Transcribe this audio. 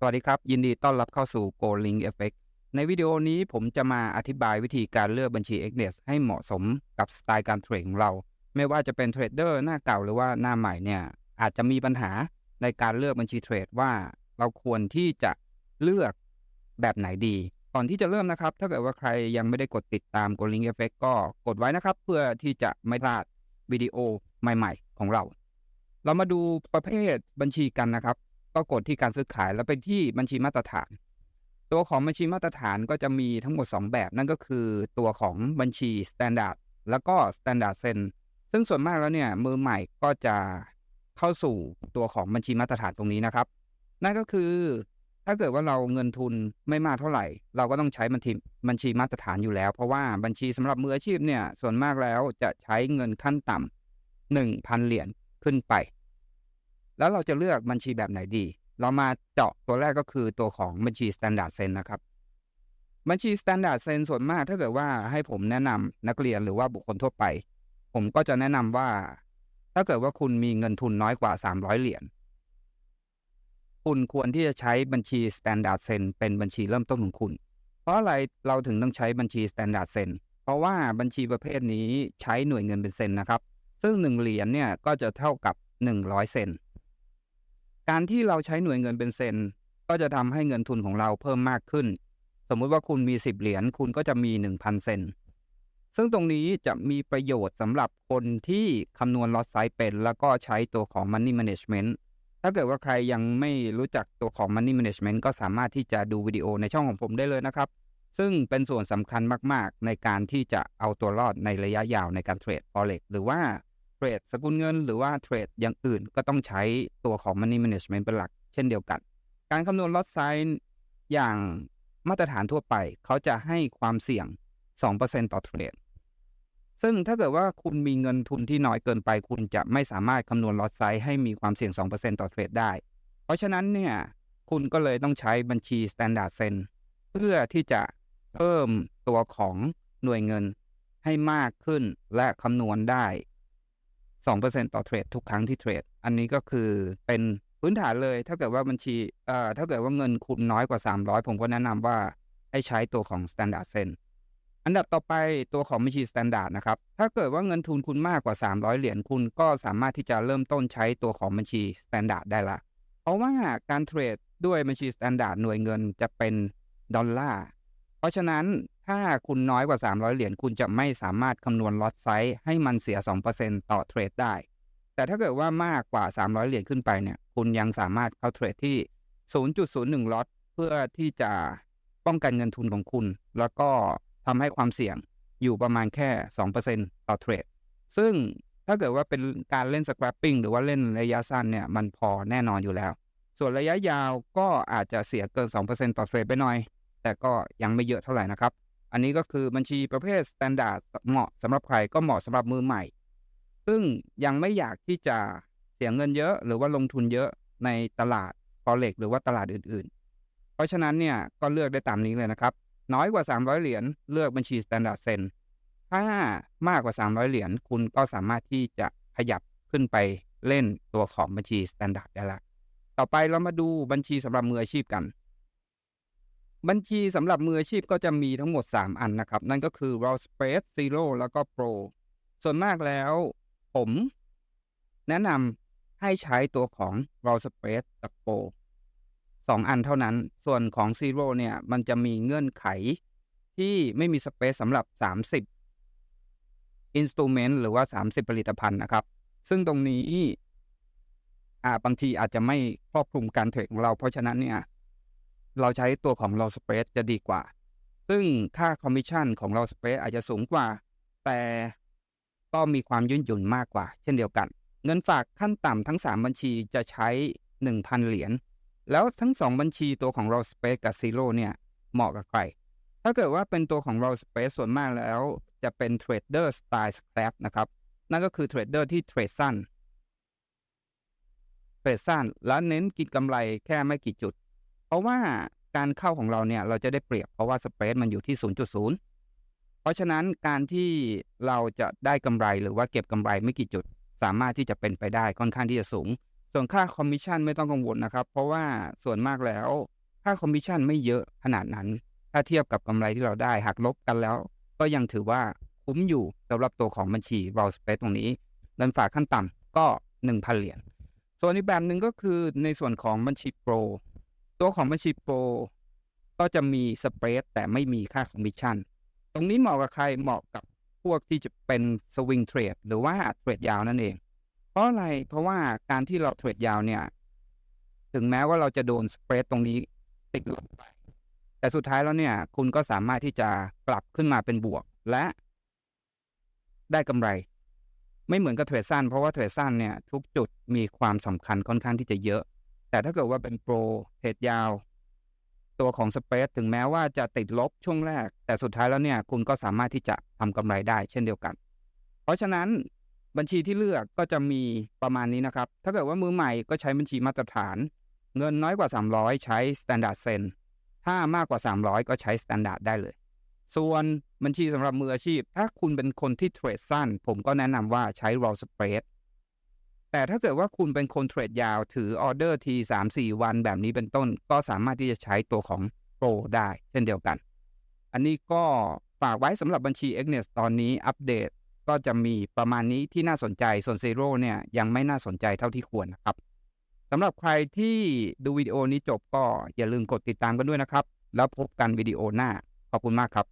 สวัสดีครับยินดีต้อนรับเข้าสู่ GoLink Effect ในวิดีโอนี้ผมจะมาอธิบายวิธีการเลือกบัญชี Exness ให้เหมาะสมกับสไตล์การเทรดของเราไม่ว่าจะเป็นเทรดเดอร์หน้าเก่าหรือว่าหน้าใหม่เนี่ยอาจจะมีปัญหาในการเลือกบัญชีเทรดว่าเราควรที่จะเลือกแบบไหนดีก่อนที่จะเริ่มนะครับถ้าเกิดว่าใครยังไม่ได้กดติดตาม GoLink Effect ก็กดไว้นะครับเพื่อที่จะไม่พลาดวิดีโอใหม่ๆของเรามาดูประเภทบัญชีกันนะครับ ก็กดที่การซื้อขายแล้วไปที่บัญชีมาตรฐานตัวของบัญชีมาตรฐานก็จะมีทั้งหมด2แบบนั่นก็คือตัวของบัญชี Standard แล้วก็ Standard Sen ซึ่งส่วนมากแล้วเนี่ยมือใหม่ก็จะเข้าสู่ตัวของบัญชีมาตรฐานตรงนี้นะครับนั่นก็คือถ้าเกิดว่าเราเงินทุนไม่มากเท่าไหร่เราก็ต้องใช้บัญชีมาตรฐานอยู่แล้วเพราะว่าบัญชีสำหรับมืออาชีพเนี่ยส่วนมากแล้วจะใช้เงินขั้นต่ำ 1,000 เหรียญขึ้นไป แล้วเราจะเลือกบัญชีแบบไหนดี เรามาเจาะตัวแรกก็คือตัวของบัญชี Standard Sen นะครับบัญชี Standard Sen ส่วนมากถ้าเกิดว่าให้ผมแนะนำนักเรียนหรือว่าบุคคลทั่วไปผมก็จะแนะนำว่าถ้าเกิดว่าคุณมีเงินทุนน้อยกว่า300เหรียญคุณควรที่จะใช้บัญชี Standard Sen เป็นบัญชีเริ่มต้นของคุณเพราะอะไรเราถึงต้องใช้บัญชี Standard Sen เพราะว่าบัญชีประเภทนี้ใช้หน่วยเงินเป็นเซนนะครับซึ่ง1เหรียญเนี่ยก็จะเท่ากับ100เซน การที่เราใช้หน่วยเงินเป็นเซนก็จะทำให้เงินทุนของเราเพิ่มมากขึ้นสมมุติว่าคุณมี10เหรียญคุณก็จะมี 1,000 เซนซึ่งตรงนี้จะมีประโยชน์สำหรับคนที่คำนวณ Lot Size เป็นแล้วก็ใช้ตัวของ Money Management ถ้าเกิดว่าใครยังไม่รู้จักตัวของ Money Management ก็สามารถที่จะดูวิดีโอในช่องของผมได้เลยนะครับซึ่งเป็นส่วนสำคัญมากๆในการที่จะเอาตัวรอดในระยะยาวในการเทรด Forex หรือว่าเทรดสกุลเงินหรือว่าเทรดอย่างอื่นก็ต้องใช้ตัวของ Money Management เป็นหลักเช่นเดียวกันการคำนวณ Lot Size อย่างมาตรฐานทั่วไปเขาจะให้ความเสี่ยง 2% ต่อเทรดซึ่งถ้าเกิดว่าคุณมีเงินทุนที่น้อยเกินไปคุณจะไม่สามารถคำนวณ Lot Size ให้มีความเสี่ยง 2% ต่อเทรดได้เพราะฉะนั้นเนี่ยคุณก็เลยต้องใช้บัญชี Standard Sen เพื่อที่จะเพิ่มตัวของหน่วยเงินให้มากขึ้นและคำนวณได้ 2% ต่อเทรดทุกครั้งที่เทรดอันนี้ก็คือเป็นพื้นฐานเลยถ้าเกิดว่าบัญชีถ้าเกิดว่าเงินคุณน้อยกว่า300ผมก็แนะนำว่าให้ใช้ตัวของ Standard Sen อันดับต่อไปตัวของบัญชี Standard นะครับถ้าเกิดว่าเงินทุนคุณมากกว่า300เหรียญคุณก็สามารถที่จะเริ่มต้นใช้ตัวของบัญชี Standard ได้แล้วเพราะว่าการเทรดด้วยบัญชี Standard หน่วยเงินจะเป็นดอลลาร์เพราะฉะนั้นถ้าคุณน้อยกว่า300เหรียญคุณจะไม่สามารถคำนวณ Lot Size ให้มันเสีย 2% ต่อเทรดได้แต่ถ้าเกิดว่ามากกว่า300เหรียญขึ้นไปเนี่ยคุณยังสามารถเข้าเทรดที่ 0.01 ล็อตเพื่อที่จะป้องกันเงินทุนของคุณแล้วก็ทำให้ความเสี่ยงอยู่ประมาณแค่ 2% ต่อเทรดซึ่งถ้าเกิดว่าเป็นการเล่น Scalping หรือว่าเล่นระยะสั้นเนี่ยมันพอแน่นอนอยู่แล้วส่วนระยะยาวก็อาจจะเสียเกิน 2% ต่อเทรดไปหน่อยแต่ก็ยังไม่เยอะเท่าไหร่นะครับอันนี้ก็คือบัญชีประเภท Standard เหมาะสำหรับใครก็เหมาะสำหรับมือใหม่ซึ่งยังไม่อยากที่จะเสียเงินเยอะหรือว่าลงทุนเยอะในตลาด Forex หรือว่าตลาดอื่นๆเพราะฉะนั้นเนี่ยก็เลือกได้ตามนี้เลยนะครับน้อยกว่า300เหรียญเลือกบัญชี Standard Sen ถ้ามากกว่า300เหรียญคุณก็สามารถที่จะขยับขึ้นไปเล่นตัวของบัญชี Standard ได้แล้วต่อไปเรามาดูบัญชีสำหรับมืออาชีพกันบัญชีสำหรับมืออาชีพก็จะมีทั้งหมด3อันนะครับนั่นก็คือ Raw Space Zero แล้วก็ Pro ส่วนมากแล้วผมแนะนำให้ใช้ตัวของ Raw Space กับ Pro 2อันเท่านั้นส่วนของ Zero เนี่ยมันจะมีเงื่อนไขที่ไม่มีสเปซสำหรับ30 Instrument หรือว่า30ผลิตภัณฑ์นะครับซึ่งตรงนี้บางทีอาจจะไม่ครอบคลุมการเทรดของเราเพราะฉะนั้นเนี่ยเราใช้ตัวของ Raw Space จะดีกว่าซึ่งค่าคอมมิชชันของ Raw Space อาจจะสูงกว่าแต่ก็มีความยืดหยุ่นมากกว่าเช่นเดียวกันเงินฝากขั้นต่ำทั้ง3บัญชีจะใช้ 1,000 เหรียญแล้วทั้ง2บัญชีตัวของ Raw Space กับ Zero เนี่ยเหมาะกับใครถ้าเกิดว่าเป็นตัวของ Raw Space ส่วนมากแล้วจะเป็นเทรดเดอร์สไตล์ Scalp นะครับนั่นก็คือเทรดเดอร์ที่เทรดสั้นและเน้นกินกำไรแค่ไม่กี่จุดเพราะว่าการเข้าของเราเนี่ยเราจะได้เปรียบเพราะว่าสเปซมันอยู่ที่ 0.0 เพราะฉะนั้นการที่เราจะได้กำไรหรือว่าเก็บกำไรไม่กี่จุดสามารถที่จะเป็นไปได้ค่อนข้างที่จะสูง ส่วนค่าคอมมิชชั่นไม่ต้องกังวลนะครับเพราะว่าส่วนมากแล้วค่าคอมมิชชั่นไม่เยอะขนาดนั้นถ้าเทียบกับกำไรที่เราได้หักลบกันแล้วก็ยังถือว่าคุ้มอยู่สำหรับตัวของบัญชี Wall Space ตรงนี้เงินฝากขั้นต่ำก็ 1,000 เหรียญส่วนอีกแบบหนึ่งก็คือในส่วนของบัญชีโปรตัวของบัญชีโปรก็จะมีสเปรดแต่ไม่มีค่าคอมมิชชั่นตรงนี้เหมาะกับใครเหมาะกับพวกที่จะเป็นสวิงเทรดหรือว่าเทรดยาวนั่นเองเพราะอะไรเพราะว่าการที่เราเทรดยาวเนี่ยถึงแม้ว่าเราจะโดนสเปรดตรงนี้ติดลบไปแต่สุดท้ายแล้วเนี่ยคุณก็สามารถที่จะกลับขึ้นมาเป็นบวกและได้กำไรไม่เหมือนกับเทรดสั้นเพราะว่าเทรดสั้นเนี่ยทุกจุดมีความสำคัญค่อนข้างที่จะเยอะแต่ถ้าเกิดว่าเป็นโปรเทรดยาวตัวของสเปรดถึงแม้ว่าจะติดลบช่วงแรกแต่สุดท้ายแล้วเนี่ยคุณก็สามารถที่จะทำกำไรได้เช่นเดียวกันเพราะฉะนั้นบัญชีที่เลือกก็จะมีประมาณนี้นะครับถ้าเกิดว่ามือใหม่ก็ใช้บัญชีมาตรฐานเงินน้อยกว่า300ใช้ Standard Sen ถ้ามากกว่า300ก็ใช้ Standard ได้เลยส่วนบัญชีสำหรับมืออาชีพถ้าคุณเป็นคนที่เทรดสั้นผมก็แนะนำว่าใช้ Raw Spread แต่ถ้าเกิดว่าคุณเป็นคนเทรดยาวถือออร์เดอร์ที 3-4 วันแบบนี้เป็นต้นก็สามารถที่จะใช้ตัวของ Pro ได้เช่นเดียวกันอันนี้ก็ฝากไว้สำหรับบัญชี Exness ตอนนี้อัปเดตก็จะมีประมาณนี้ที่น่าสนใจส่วน Zero เนี่ยยังไม่น่าสนใจเท่าที่ควรนะครับสำหรับใครที่ดูวิดีโอนี้จบก็อย่าลืมกดติดตามกันด้วยนะครับแล้วพบกันวิดีโอหน้าขอบคุณมากครับ